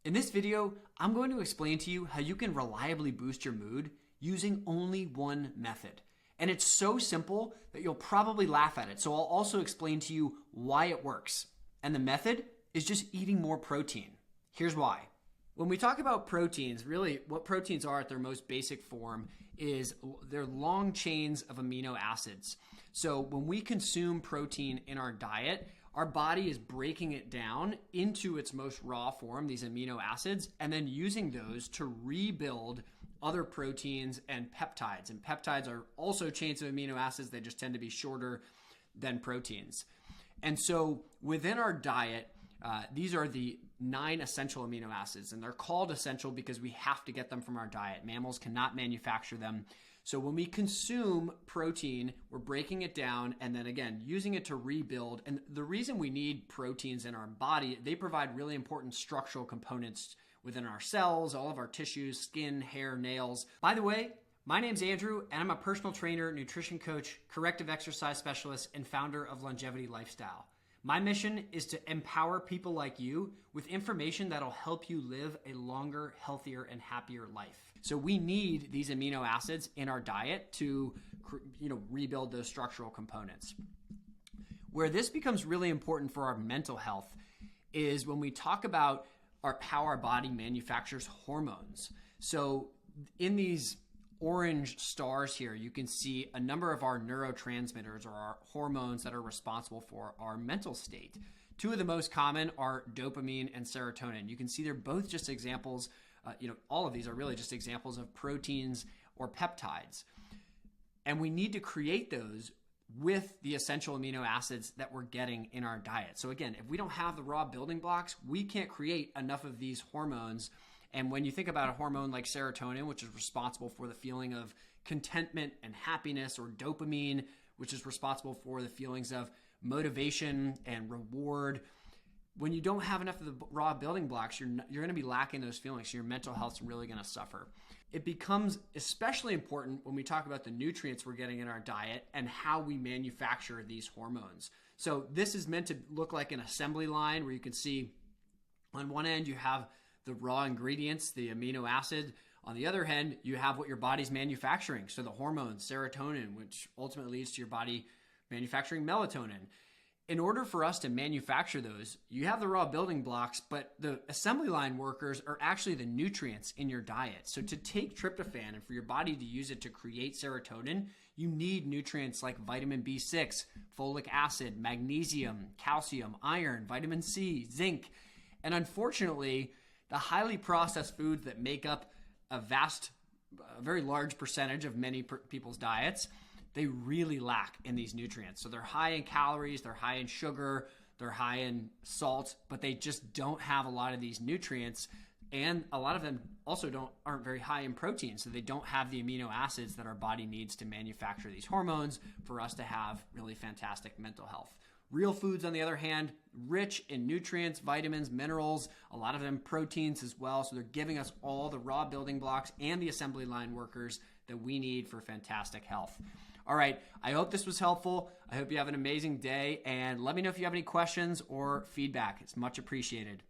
In this video, I'm going to explain to you how you can reliably boost your mood using only one method. And it's so simple that you'll probably laugh at it. So I'll also explain to you why it works. And the method is just eating more protein. Here's why. When we talk about proteins, really what proteins are at their most basic form is they're long chains of amino acids. So when we consume protein in our diet, our body is breaking it down into its most raw form, these amino acids, and then using those to rebuild other proteins and peptides. And peptides are also chains of amino acids. They just tend to be shorter than proteins. And so within our diet, these are the 9 essential amino acids, and they're called essential because we have to get them from our diet. Mammals cannot manufacture them. So when we consume protein, we're breaking it down and then again, using it to rebuild. And the reason we need proteins in our body, they provide really important structural components within our cells, all of our tissues, skin, hair, nails. By the way, my name's Andrew, and I'm a personal trainer, nutrition coach, corrective exercise specialist, and founder of Longevity Lifestyle. My mission is to empower people like you with information that'll help you live a longer, healthier, and happier life. So we need these amino acids in our diet to, rebuild those structural components. Where this becomes really important for our mental health is when we talk about how our body manufactures hormones. So in these orange stars here, you can see a number of our neurotransmitters or our hormones that are responsible for our mental state. 2 of the most common are dopamine and serotonin. You can see they're both just examples, all of these are really just examples of proteins or peptides. And we need to create those with the essential amino acids that we're getting in our diet. So again, if we don't have the raw building blocks, we can't create enough of these hormones. And when you think about a hormone like serotonin, which is responsible for the feeling of contentment and happiness, or dopamine, which is responsible for the feelings of motivation and reward, when you don't have enough of the raw building blocks, you're going to be lacking those feelings. So your mental health's really going to suffer. It becomes especially important when we talk about the nutrients we're getting in our diet and how we manufacture these hormones. So this is meant to look like an assembly line where you can see on one end you have the raw ingredients, the amino acid. On the other hand, you have what your body's manufacturing. So the hormones, serotonin, which ultimately leads to your body manufacturing melatonin. In order for us to manufacture those, you have the raw building blocks, but the assembly line workers are actually the nutrients in your diet. So to take tryptophan and for your body to use it to create serotonin, you need nutrients like vitamin B6, folic acid, magnesium, calcium, iron, vitamin C, zinc. And unfortunately, the highly processed foods that make up a very large percentage of many people's diets, they really lack in these nutrients. So they're high in calories, they're high in sugar, they're high in salt, but they just don't have a lot of these nutrients. And a lot of them also aren't very high in protein. So they don't have the amino acids that our body needs to manufacture these hormones for us to have really fantastic mental health. Real foods, on the other hand, rich in nutrients, vitamins, minerals, a lot of them proteins as well. So they're giving us all the raw building blocks and the assembly line workers that we need for fantastic health. All right, I hope this was helpful. I hope you have an amazing day, and let me know if you have any questions or feedback. It's much appreciated.